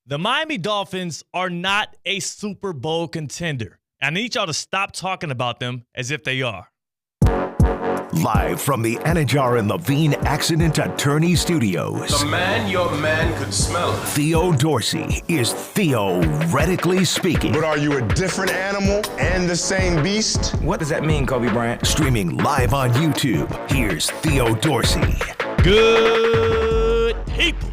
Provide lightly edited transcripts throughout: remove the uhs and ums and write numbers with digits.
The Miami Dolphins are not a Super Bowl contender. I need y'all to stop talking about them as if they are. Live from the Anajar and Levine Accident Attorney Studios. The man your man could smell. Theo Dorsey is theoretically speaking. But are you a different animal and the same beast? What does that mean, Kobe Bryant? Streaming live on YouTube, here's Theo Dorsey. Good people.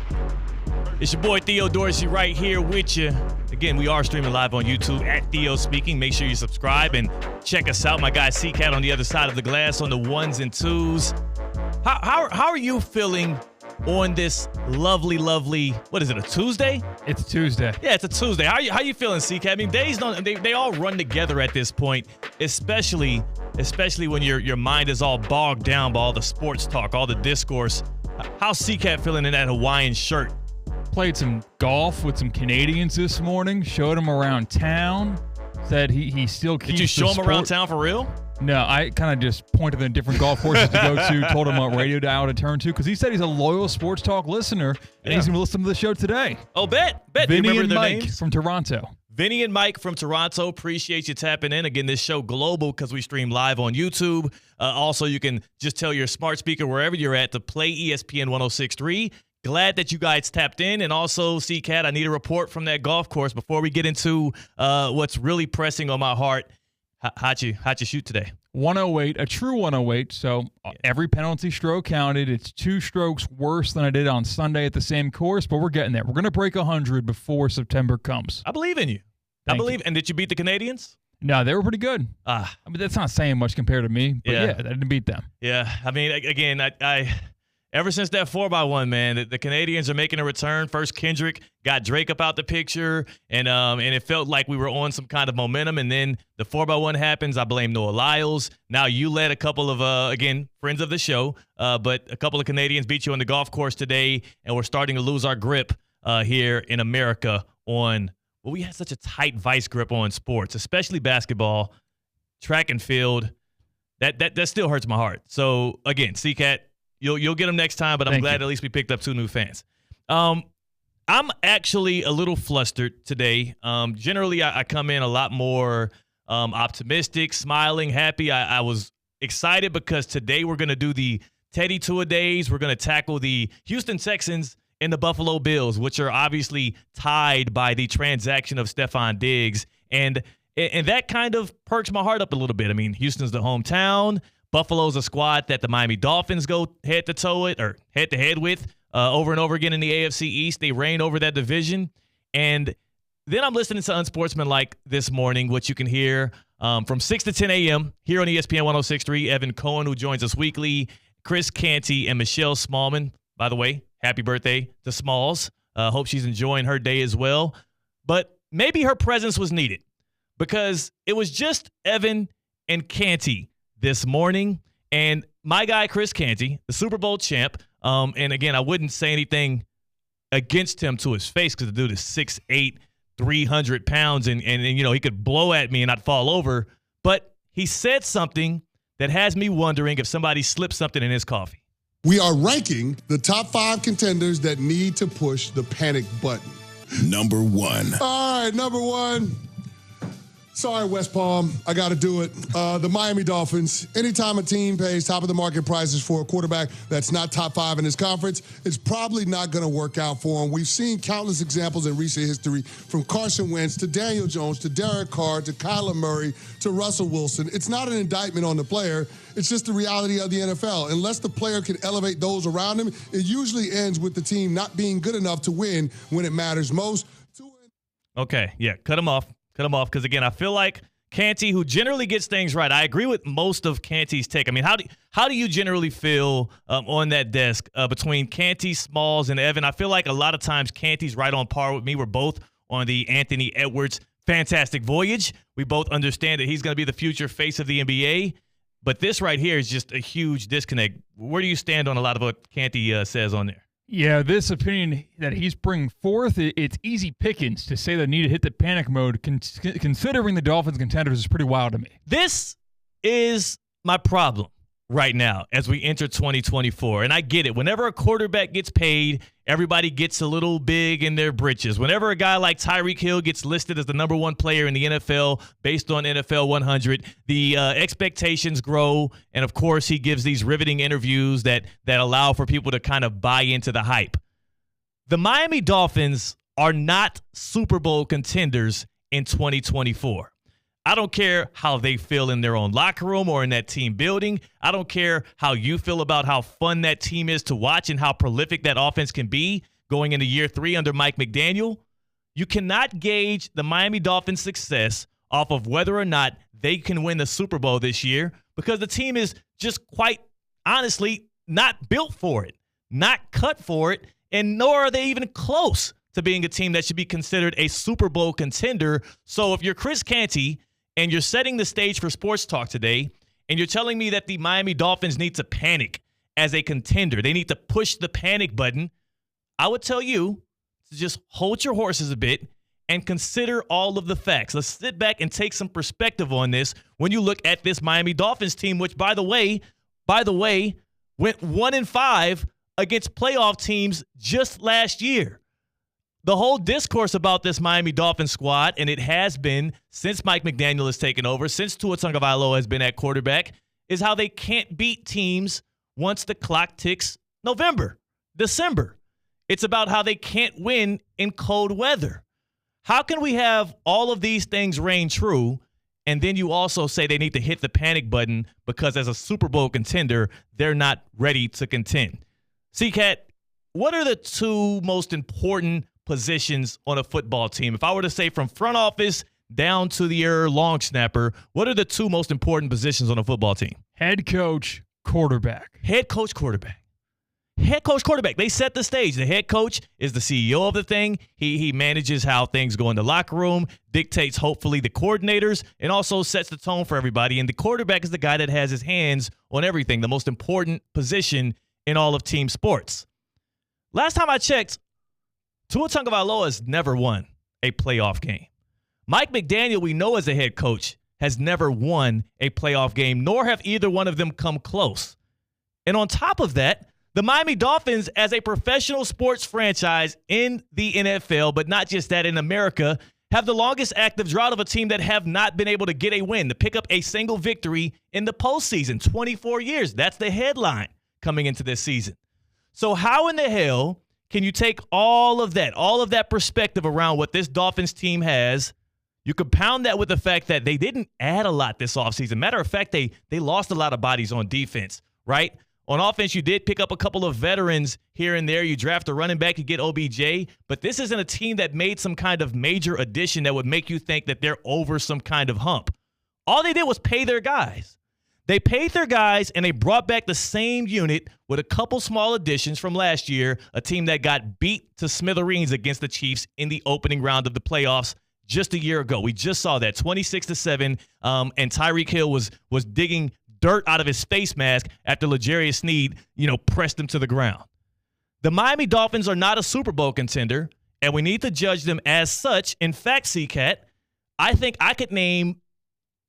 It's your boy Theo Dorsey right here with you. Again, we are streaming live on YouTube at Theo Speaking. Make sure you subscribe and check us out. My guy C-Cat on the other side of the glass on the ones and twos. How are you feeling on this lovely, what is it, a Tuesday? It's Tuesday. Yeah, it's a Tuesday. How you feeling, C-Cat? I mean, days they all run together at this point, especially when your mind is all bogged down by all the sports talk, all the discourse. How's C-Cat feeling in that Hawaiian shirt? Played some golf with some Canadians this morning, showed him around town, said he still keeps. Did you show him around town for real? No, I kind of just pointed them different golf courses to go to, told him what radio dial to turn to, because he said he's a loyal sports talk listener, and he's going to listen to the show today. Oh, bet. Vinny and Mike names? From Toronto. Vinny and Mike from Toronto, appreciate you tapping in. Again, this show global because we stream live on YouTube. Also, you can just tell your smart speaker wherever you're at to play ESPN 106.3. Glad that you guys tapped in. And also, C-Cat, I need a report from that golf course before we get into what's really pressing on my heart. How'd you shoot today? 108, a true 108. So every penalty stroke counted. It's 2 strokes worse than I did on Sunday at the same course, but we're getting there. We're going to break 100 before September comes. I believe in you. Thank you. And did you beat the Canadians? No, they were pretty good. I mean, that's not saying much compared to me, but yeah I didn't beat them. Yeah, I mean, again, I ever since that 4x1, man, the Canadians are making a return. First, Kendrick got Drake up out the picture, and it felt like we were on some kind of momentum. And then the 4x1 happens. I blame Noah Lyles. Now you led a couple of, again, friends of the show, but a couple of Canadians beat you on the golf course today, and we're starting to lose our grip here in America on, well, we had such a tight vice grip on sports, especially basketball, track and field. That still hurts my heart. So, again, C-Cat, You'll get them next time, but I'm glad at least we picked up 2 new fans. I'm actually a little flustered today. Generally, I come in a lot more optimistic, smiling, happy. I was excited because today we're going to do the Teddy Two-A-Days. We're going to tackle the Houston Texans and the Buffalo Bills, which are obviously tied by the transaction of Stephon Diggs. And that kind of perks my heart up a little bit. I mean, Houston's the hometown. Buffalo's a squad that the Miami Dolphins go head-to-head with over and over again in the AFC East. They reign over that division. And then I'm listening to Unsportsmanlike this morning, which you can hear from 6 to 10 a.m. here on ESPN 106.3. Evan Cohen, who joins us weekly, Chris Canty, and Michelle Smallman. By the way, happy birthday to Smalls. Hope she's enjoying her day as well. But maybe her presence was needed because it was just Evan and Canty this morning, and my guy Chris Canty, the Super Bowl champ, and again, I wouldn't say anything against him to his face because the dude is 6'8", 300 pounds, and you know, he could blow at me and I'd fall over, but he said something that has me wondering if somebody slipped something in his coffee. We are ranking the top 5 contenders that need to push the panic button. Number 1. All right, number 1. Sorry, West Palm. I got to do it. The Miami Dolphins. Anytime a team pays top of the market prices for a quarterback that's not top 5 in his conference, it's probably not going to work out for him. We've seen countless examples in recent history, from Carson Wentz to Daniel Jones to Derek Carr to Kyler Murray to Russell Wilson. It's not an indictment on the player. It's just the reality of the NFL. Unless the player can elevate those around him, it usually ends with the team not being good enough to win when it matters most. Okay, yeah, cut him off. Cut him off because, again, I feel like Canty, who generally gets things right, I agree with most of Canty's take. I mean, how do you generally feel on that desk between Canty, Smalls, and Evan? I feel like a lot of times Canty's right on par with me. We're both on the Anthony Edwards fantastic voyage. We both understand that he's going to be the future face of the NBA. But this right here is just a huge disconnect. Where do you stand on a lot of what Canty says on there? Yeah, this opinion that he's bringing forth, it's easy pickings to say they need to hit the panic mode, considering the Dolphins contenders is pretty wild to me. This is my problem right now as we enter 2024. And I get it. Whenever a quarterback gets paid, everybody gets a little big in their britches. Whenever a guy like Tyreek Hill gets listed as the number one player in the NFL based on NFL 100, the expectations grow. And, of course, he gives these riveting interviews that allow for people to kind of buy into the hype. The Miami Dolphins are not Super Bowl contenders in 2024. I don't care how they feel in their own locker room or in that team building. I don't care how you feel about how fun that team is to watch and how prolific that offense can be going into year 3 under Mike McDaniel. You cannot gauge the Miami Dolphins' success off of whether or not they can win the Super Bowl this year because the team is just quite honestly not built for it, not cut for it, and nor are they even close to being a team that should be considered a Super Bowl contender. So if you're Chris Canty and you're setting the stage for sports talk today, and you're telling me that the Miami Dolphins need to panic as a contender, they need to push the panic button, I would tell you to just hold your horses a bit and consider all of the facts. Let's sit back and take some perspective on this when you look at this Miami Dolphins team, which, by the way, went 1-5 against playoff teams just last year. The whole discourse about this Miami Dolphins squad, and it has been since Mike McDaniel has taken over, since Tua Tagovailoa has been at quarterback, is how they can't beat teams once the clock ticks November, December. It's about how they can't win in cold weather. How can we have all of these things reign true, and then you also say they need to hit the panic button because as a Super Bowl contender, they're not ready to contend? C-Cat, what are the two most important positions on a football team? If I were to say from front office down to the long snapper, what are the two most important positions on a football team? Head coach, quarterback. Head coach, quarterback. Head coach, quarterback. They set the stage. The head coach is the CEO of the thing. He manages how things go in the locker room, dictates hopefully the coordinators, and also sets the tone for everybody. And the quarterback is the guy that has his hands on everything, the most important position in all of team sports. Last time I checked, Tua Tagovailoa has never won a playoff game. Mike McDaniel, we know as a head coach, has never won a playoff game, nor have either one of them come close. And on top of that, the Miami Dolphins, as a professional sports franchise in the NFL, but not just that, in America, have the longest active drought of a team that have not been able to get a win, to pick up a single victory in the postseason. 24 years. That's the headline coming into this season. So how in the hell can you take all of that perspective around what this Dolphins team has? You compound that with the fact that they didn't add a lot this offseason. Matter of fact, they lost a lot of bodies on defense, right? On offense, you did pick up a couple of veterans here and there. You draft a running back, you get OBJ. But this isn't a team that made some kind of major addition that would make you think that they're over some kind of hump. All they did was pay their guys. They paid their guys, and they brought back the same unit with a couple small additions from last year, a team that got beat to smithereens against the Chiefs in the opening round of the playoffs just a year ago. We just saw that, 26-7, and Tyreek Hill was digging dirt out of his face mask after L'Jarius Sneed, pressed him to the ground. The Miami Dolphins are not a Super Bowl contender, and we need to judge them as such. In fact, C-Cat, I think I could name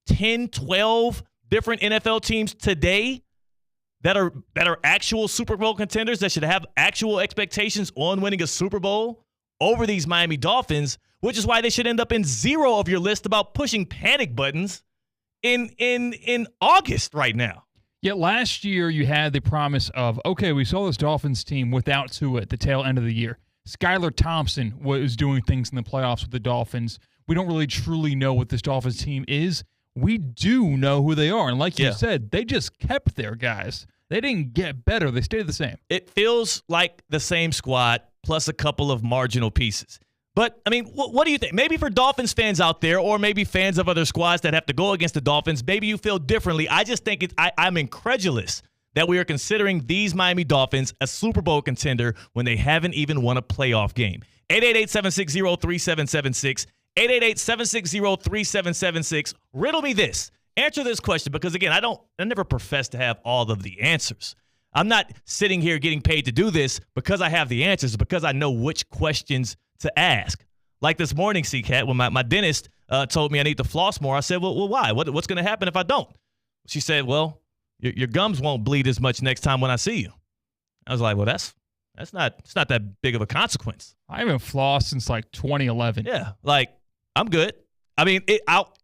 10, 12 different NFL teams today that are actual Super Bowl contenders that should have actual expectations on winning a Super Bowl over these Miami Dolphins, which is why they should end up in zero of your list about pushing panic buttons in August right now. Yet last year you had the promise of, okay, we saw this Dolphins team without Tua at the tail end of the year. Skylar Thompson was doing things in the playoffs with the Dolphins. We don't really truly know what this Dolphins team is. We do know who they are. And like you said, they just kept their guys. They didn't get better. They stayed the same. It feels like the same squad plus a couple of marginal pieces. But, I mean, what do you think? Maybe for Dolphins fans out there, or maybe fans of other squads that have to go against the Dolphins, maybe you feel differently. I just think I'm incredulous that we are considering these Miami Dolphins a Super Bowl contender when they haven't even won a playoff game. 888-760-3776. 888-760-3776. Riddle me this. Answer this question, because, again, I never profess to have all of the answers. I'm not sitting here getting paid to do this because I have the answers, because I know which questions to ask. Like this morning, C-Cat, when my dentist told me I need to floss more, I said, well, why? What's going to happen if I don't? She said, well, your gums won't bleed as much next time when I see you. I was like, well, it's not that big of a consequence. I haven't flossed since like 2011. Yeah, like I'm good. I mean,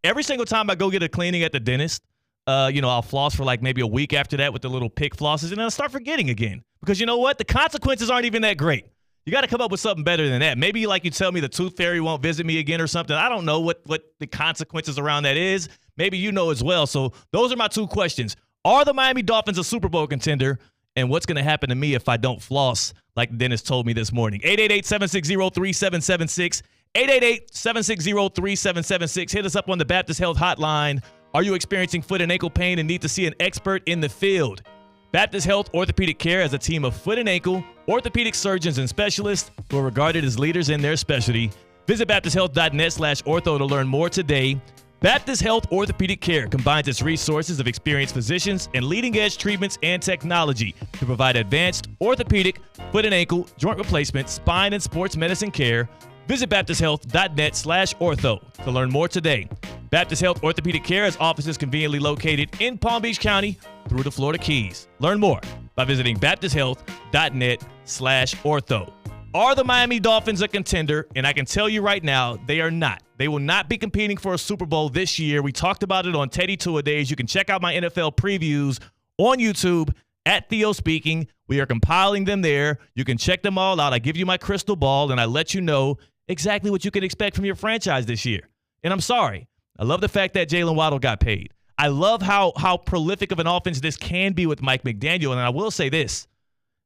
every single time I go get a cleaning at the dentist, I'll floss for like maybe a week after that with the little pick flosses, and then I'll start forgetting again. Because you know what? The consequences aren't even that great. You got to come up with something better than that. Maybe like you tell me the tooth fairy won't visit me again or something. I don't know what the consequences around that is. Maybe you know as well. So those are my two questions. Are the Miami Dolphins a Super Bowl contender? And what's going to happen to me if I don't floss, like Dennis told me this morning? 888-760-3776. 888-760-3776. Hit us up on the Baptist Health Hotline. Are you experiencing foot and ankle pain and need to see an expert in the field? Baptist Health Orthopedic Care has a team of foot and ankle orthopedic surgeons and specialists who are regarded as leaders in their specialty. Visit baptisthealth.net/ortho to learn more today. Baptist Health Orthopedic Care combines its resources of experienced physicians and leading-edge treatments and technology to provide advanced orthopedic, foot and ankle, joint replacement, spine, and sports medicine care. Visit baptisthealth.net/ortho to learn more today. Baptist Health Orthopedic Care has offices conveniently located in Palm Beach County through the Florida Keys. Learn more by visiting baptisthealth.net/ortho. Are the Miami Dolphins a contender? And I can tell you right now, they are not. They will not be competing for a Super Bowl this year. We talked about it on Teddy Two-A-Days. You can check out my NFL previews on YouTube at Theo Speaking. We are compiling them there. You can check them all out. I give you my crystal ball, and I let you know exactly what you can expect from your franchise this year. And I'm sorry. I love the fact that Jalen Waddle got paid. I love how prolific of an offense this can be with Mike McDaniel. And I will say this.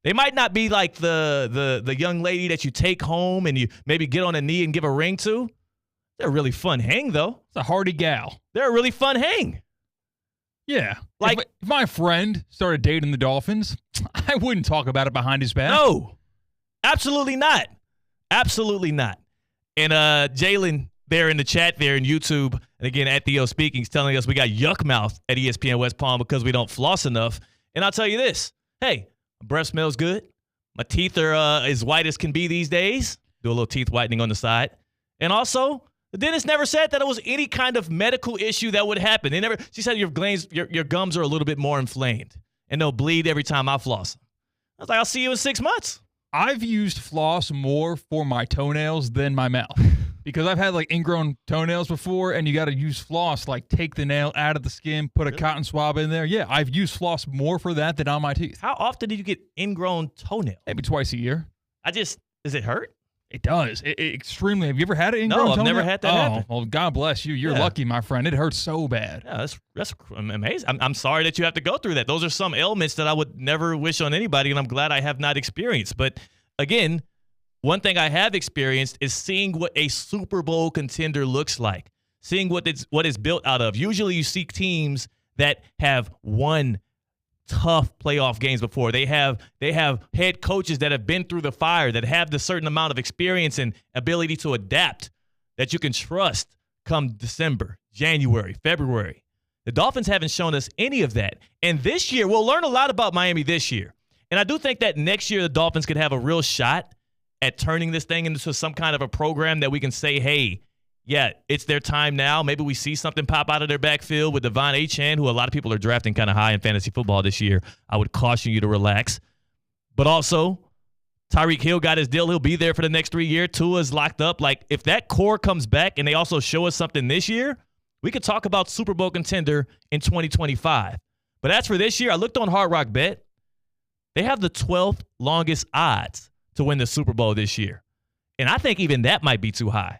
They might not be like the young lady that you take home and you maybe get on a knee and give a ring to. They're a really fun hang, though. It's a hardy gal. They're a really fun hang. Yeah. Like if my friend started dating the Dolphins, I wouldn't talk about it behind his back. No. Absolutely not. Absolutely not. And Jalen there in the chat there in YouTube, and again at Theo Speaking, is telling us we got yuck mouth at ESPN West Palm because we don't floss enough. And I'll tell you this. Hey, my breath smells good. My teeth are as white as can be these days. Do a little teeth whitening on the side. And also, the dentist never said that it was any kind of medical issue that would happen. She said your gums are a little bit more inflamed, and they'll bleed every time I floss. I was like, I'll see you in 6 months. I've used floss more for my toenails than my mouth. Because I've had like ingrown toenails before, and you got to use floss, like take the nail out of the skin, put a cotton swab in there. Yeah, I've used floss more for that than on my teeth. How often do you get ingrown toenails? Maybe twice a year. Does it hurt? It does. It extremely. Have you ever had an ingrown toenail? toenail? No, I've never had that happen. Well, God bless you. You're lucky, my friend. It hurts so bad. Yeah, that's amazing. I'm sorry that you have to go through that. Those are some ailments that I would never wish on anybody, and I'm glad I have not experienced. But again, one thing I have experienced is seeing what a Super Bowl contender looks like, seeing what it's built out of. Usually you see teams that have won tough playoff games before. They have head coaches that have been through the fire, that have the certain amount of experience and ability to adapt that you can trust come December, January, February. The Dolphins haven't shown us any of that. And this year, we'll learn a lot about Miami this year. And I do think that next year the Dolphins could have a real shot at turning this thing into some kind of a program that we can say, hey, yeah, it's their time now. Maybe we see something pop out of their backfield with Devon Achane, who a lot of people are drafting kind of high in fantasy football this year. I would caution you to relax. But also, Tyreek Hill got his deal. He'll be there for the next 3 years. Tua's locked up. Like, if that core comes back and they also show us something this year, we could talk about Super Bowl contender in 2025. But as for this year, I looked on Hard Rock Bet. They have the 12th longest odds to win the Super Bowl this year. And I think even that might be too high.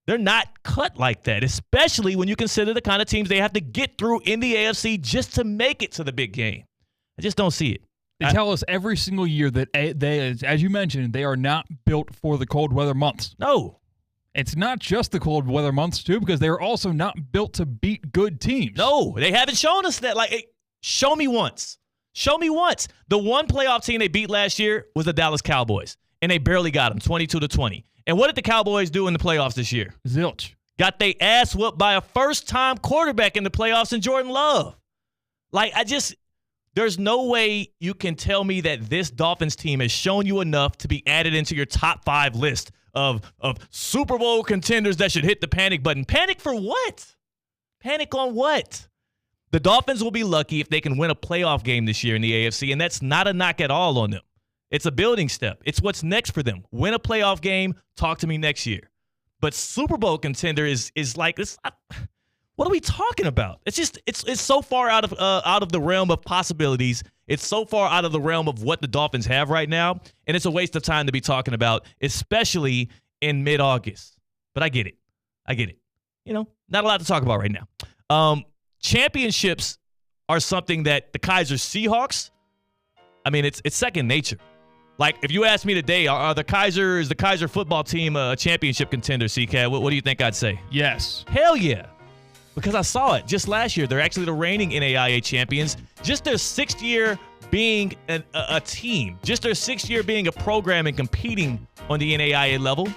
They're not cut like that, especially when you consider the kind of teams they have to get through in the AFC just to make it to the big game. I just don't see it. They tell us every single year that they, as you mentioned, they are not built for the cold weather months. No. It's not just the cold weather months, too, because they're also not built to beat good teams. No, they haven't shown us that. Like, show me once. Show me once. The one playoff team they beat last year was the Dallas Cowboys, and they barely got them, 22-20. And what did the Cowboys do in the playoffs this year? Zilch. Got they ass whooped by a first-time quarterback in the playoffs in Jordan Love. Like, there's no way you can tell me that this Dolphins team has shown you enough to be added into your top 5 list of Super Bowl contenders that should hit the panic button. Panic for what? Panic on what? The Dolphins will be lucky if they can win a playoff game this year in the AFC, and that's not a knock at all on them. It's a building step. It's what's next for them. Win a playoff game, talk to me next year. But Super Bowl contender is like this. What are we talking about? It's so far out of the realm of possibilities. It's so far out of the realm of what the Dolphins have right now, and it's a waste of time to be talking about, especially in mid-August. But I get it. Not a lot to talk about right now. Championships are something that the Kaiser Seahawks, it's second nature. Like, if you ask me today, is the Kaiser football team a championship contender, CCAT? What do you think I'd say? Yes. Hell yeah. Because I saw it just last year. They're actually the reigning NAIA champions. Just their sixth year being a team. Just their sixth year being a program and competing on the NAIA level.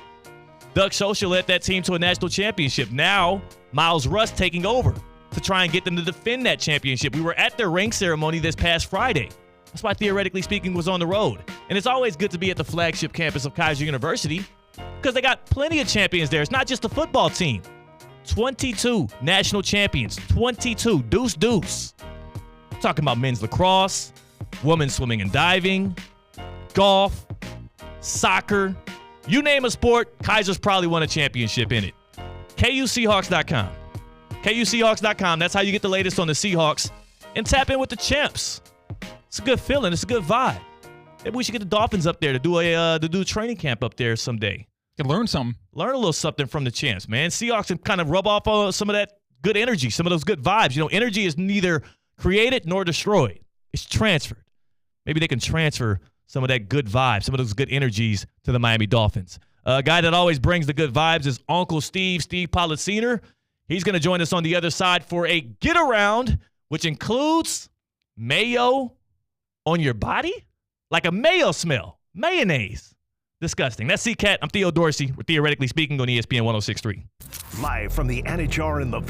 Doug Schultz led that team to a national championship. Now, Miles Russ taking over to try and get them to defend that championship. We were at their ring ceremony this past Friday. That's why, theoretically speaking, was on the road. And it's always good to be at the flagship campus of Kaiser University because they got plenty of champions there. It's not just a football team. 22 national champions. 22. Deuce. Talking about men's lacrosse, women's swimming and diving, golf, soccer. You name a sport, Kaiser's probably won a championship in it. KUSeahawks.com. KUSeahawks.com. That's how you get the latest on the Seahawks. And tap in with the champs. It's a good feeling. It's a good vibe. Maybe we should get the Dolphins up there to do a training camp up there someday. Can learn something. Learn a little something from the champs, man. Seahawks can kind of rub off on some of that good energy, some of those good vibes. Energy is neither created nor destroyed. It's transferred. Maybe they can transfer some of that good vibe, some of those good energies to the Miami Dolphins. A guy that always brings the good vibes is Uncle Steve Policiner. He's going to join us on the other side for a get-around, which includes mayo on your body? Like a mayo smell. Mayonnaise. Disgusting. That's CCAT. I'm Theo Dorsey. We're Theoretically Speaking on ESPN 106.3. Live from the Anajar and Levine